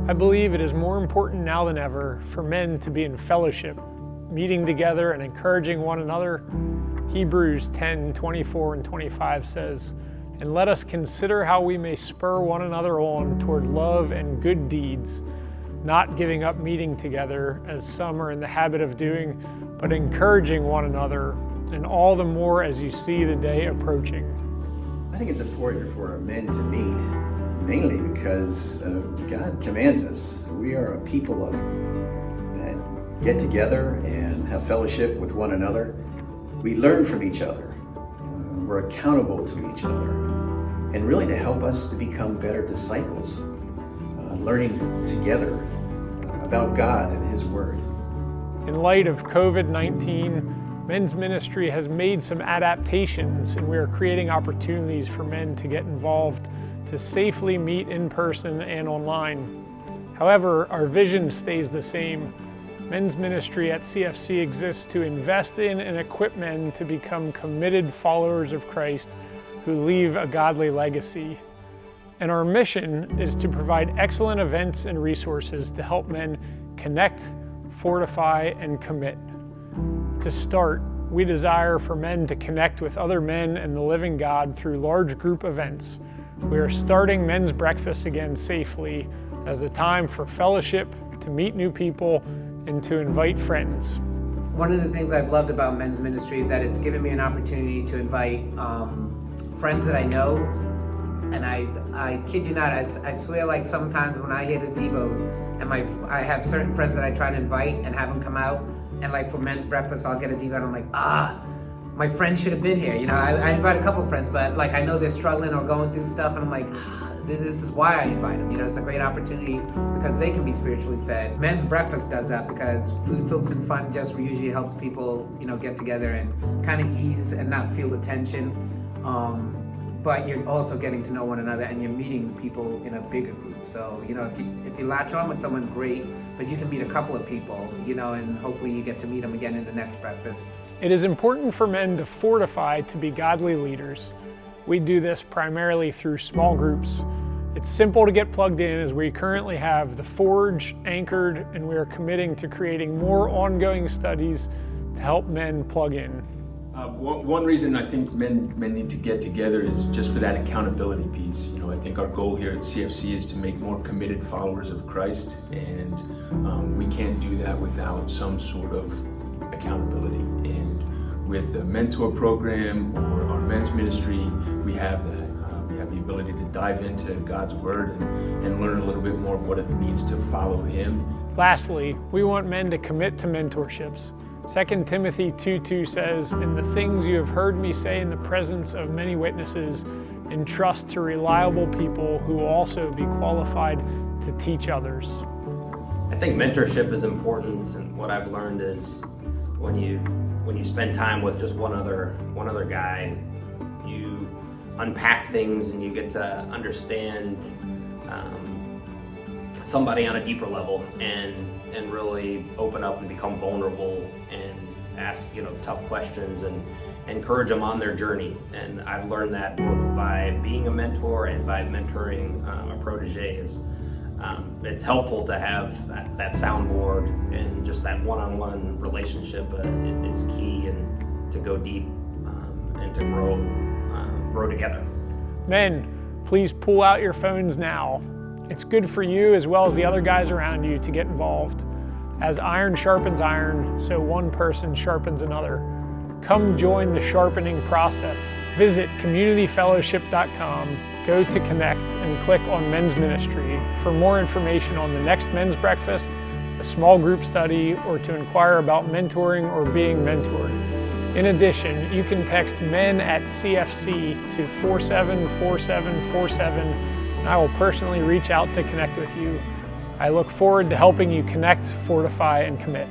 I believe it is more important now than ever for men to be in fellowship, meeting together and encouraging one another. Hebrews 10:24 and 25 says, "And let us consider how we may spur one another on toward love and good deeds, not giving up meeting together as some are in the habit of doing, but encouraging one another, and all the more as you see the day approaching." I think it's important for men to meet, mainly because God commands us. We are a people that get together and have fellowship with one another. We learn from each other. We're accountable to each other. And really to help us to become better disciples, learning together about God and His Word. In light of COVID-19, men's ministry has made some adaptations, and we are creating opportunities for men to get involved, to safely meet in person and online. However, our vision stays the same. Men's ministry at CFC exists to invest in and equip men to become committed followers of Christ who leave a godly legacy. And our mission is to provide excellent events and resources to help men connect, fortify, and commit. To start, we desire for men to connect with other men and the living God through large group events. We are starting men's breakfast again safely as a time for fellowship, to meet new people, and to invite friends. One of the things I've loved about men's ministry is that it's given me an opportunity to invite friends that I know, and I kid you not, I swear, like sometimes when I hear the Devos, and I have certain friends that I try to invite and have them come out, and like for men's breakfast, I'll get a Devo and I'm like, my friend should have been here. You know, I invite a couple of friends, but like I know they're struggling or going through stuff, and I'm like, this is why I invite them. You know, it's a great opportunity because they can be spiritually fed. Men's breakfast does that because food, filks, and fun just usually helps people, you know, get together and kind of ease and not feel the tension. But you're also getting to know one another and you're meeting people in a bigger group. So, you know, if you latch on with someone, great, but you can meet a couple of people, you know, and hopefully you get to meet them again in the next breakfast. It is important for men to fortify to be godly leaders. We do this primarily through small groups. It's simple to get plugged in as we currently have the Forge anchored, and we are committing to creating more ongoing studies to help men plug in. One reason I think men need to get together is just for that accountability piece. You know, I think our goal here at CFC is to make more committed followers of Christ, and we can't do that without some sort of accountability. And with a mentor program or our men's ministry, we have that. We have the ability to dive into God's Word and learn a little bit more of what it means to follow Him. Lastly, we want men to commit to mentorships. 2 Timothy 2:2 says, "And the things you have heard me say in the presence of many witnesses, entrust to reliable people who will also be qualified to teach others." I think mentorship is important, and what I've learned is when you spend time with just one other guy, you unpack things and you get to understand somebody on a deeper level and really open up and become vulnerable and ask, you know, tough questions and encourage them on their journey. And I've learned that both by being a mentor and by mentoring a protege. It's helpful to have that soundboard, and just that one-on-one relationship is key, and to go deep and to grow together. Men, please pull out your phones now. It's good for you as well as the other guys around you to get involved. As iron sharpens iron, so one person sharpens another. Come join the sharpening process. Visit communityfellowship.com, go to Connect, and click on Men's Ministry for more information on the next men's breakfast, a small group study, or to inquire about mentoring or being mentored. In addition, you can text MEN at CFC to 474747, and I will personally reach out to connect with you. I look forward to helping you connect, fortify, and commit.